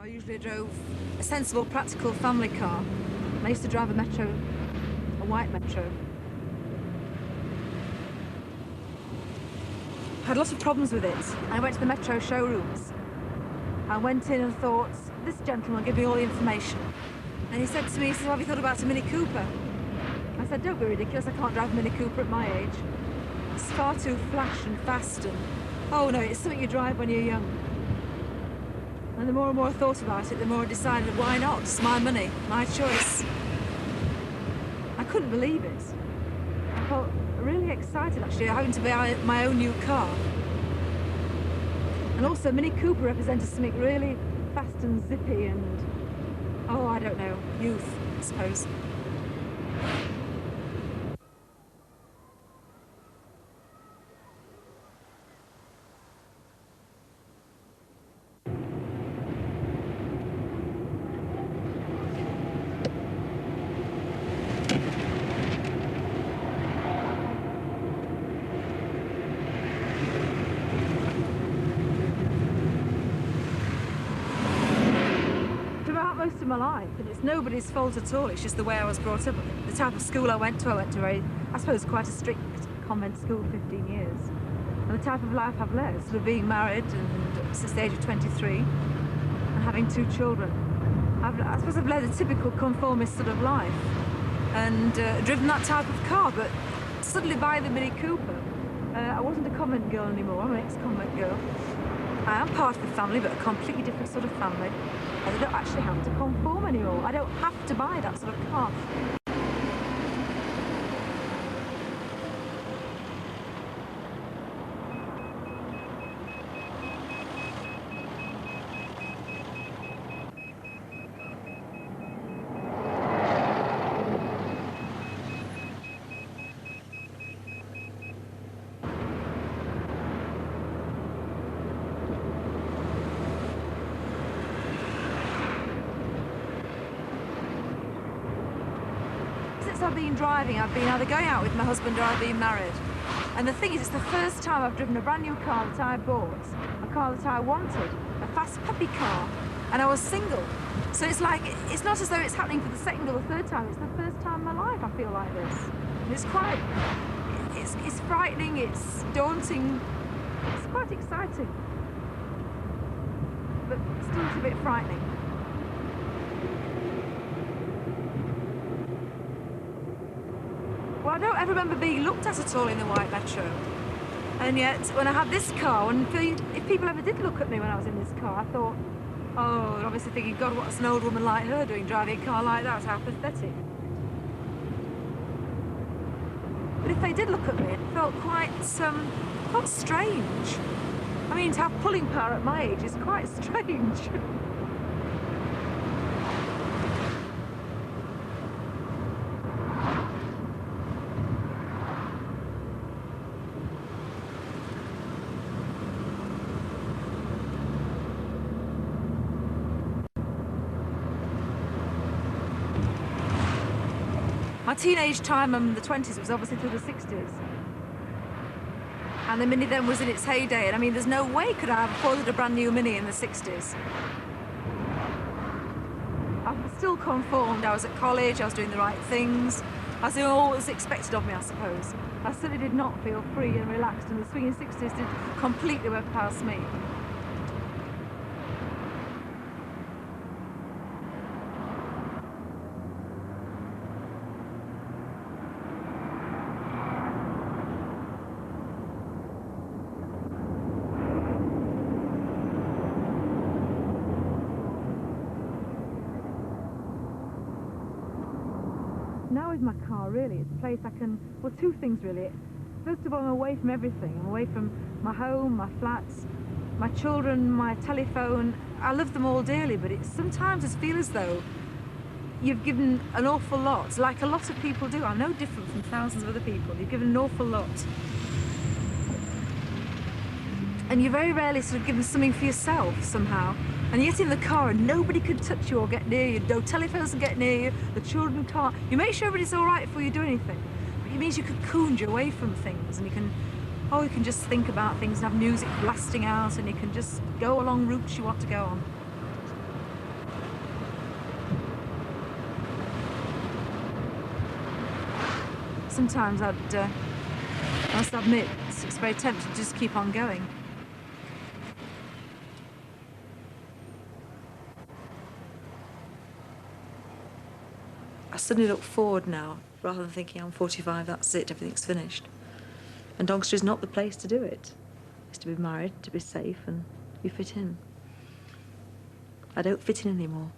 I usually drove a sensible, practical family car. I used to drive a Metro, a white Metro. I had lots of problems with it. I went to the Metro showrooms. I went in and thought, this gentleman will give me all the information. And he said to me, he says, have you thought about a Mini Cooper? I said, don't be ridiculous, I can't drive a Mini Cooper at my age. It's far too flash and fast and, oh no, it's something you drive when you're young. And the more and more I thought about it, the more I decided, why not? It's my money, my choice. I couldn't believe it. I felt really excited, actually, having to buy my own new car. And also, Mini Cooper represented something really fast and zippy and, oh, I don't know, youth, I suppose. Most of my life, and it's nobody's fault at all. It's just the way I was brought up, the type of school I went to very, I suppose, quite a strict convent school, 15 years, and the type of life I've led, sort of being married and since the age of 23 and having 2 children. I suppose I've led a typical conformist sort of life and driven that type of car, but suddenly by the Mini Cooper, I wasn't a convent girl anymore. I'm an ex-convent girl. I am part of the family, but a completely different sort of family. I don't actually have to conform anymore. I don't have to buy that sort of car. Since I've been driving, I've been either going out with my husband or I've been married. And the thing is, it's the first time I've driven a brand new car that I bought, a car that I wanted, a fast puppy car, and I was single. So it's like, it's not as though it's happening for the second or the third time, it's the first time in my life I feel like this. And it's quite, it's frightening, it's daunting, it's quite exciting, but still a bit frightening. Well, I don't ever remember being looked at all in the white Metro. And yet, when I had this car, and if people ever did look at me when I was in this car, I thought, oh, obviously thinking, God, what's an old woman like her doing, driving a car like that? How pathetic. But if they did look at me, it felt quite, quite strange. I mean, to have pulling power at my age is quite strange. My teenage time in the 20s was obviously through the 60s. And the Mini then was in its heyday, and I mean, there's no way could I have afforded a brand new Mini in the 60s. I still conformed. I was at college, I was doing the right things. I was doing all that was expected of me, I suppose. I certainly did not feel free and relaxed, and the swinging 60s did completely work past me. Now with my car, really, it's a place I can, well, 2 things really. First of all, I'm away from everything. I'm away from my home, my flats, my children, my telephone. I love them all dearly, but sometimes I feel as though you've given an awful lot, like a lot of people do. I'm no different from thousands of other people. You've given an awful lot. And you very rarely sort of given something for yourself somehow. And you get in the car and nobody can touch you or get near you. No telephones can get near you. The children can't. You make sure everybody's all right before you do anything. But it means you cocooned you away from things, and you can just think about things and have music blasting out, and you can just go along routes you want to go on. sometimes I must admit, it's very tempting to just keep on going. I suddenly look forward now, rather than thinking I'm 45, that's it, everything's finished. And Doncaster is not the place to do it. It's to be married, to be safe, and you fit in. I don't fit in anymore.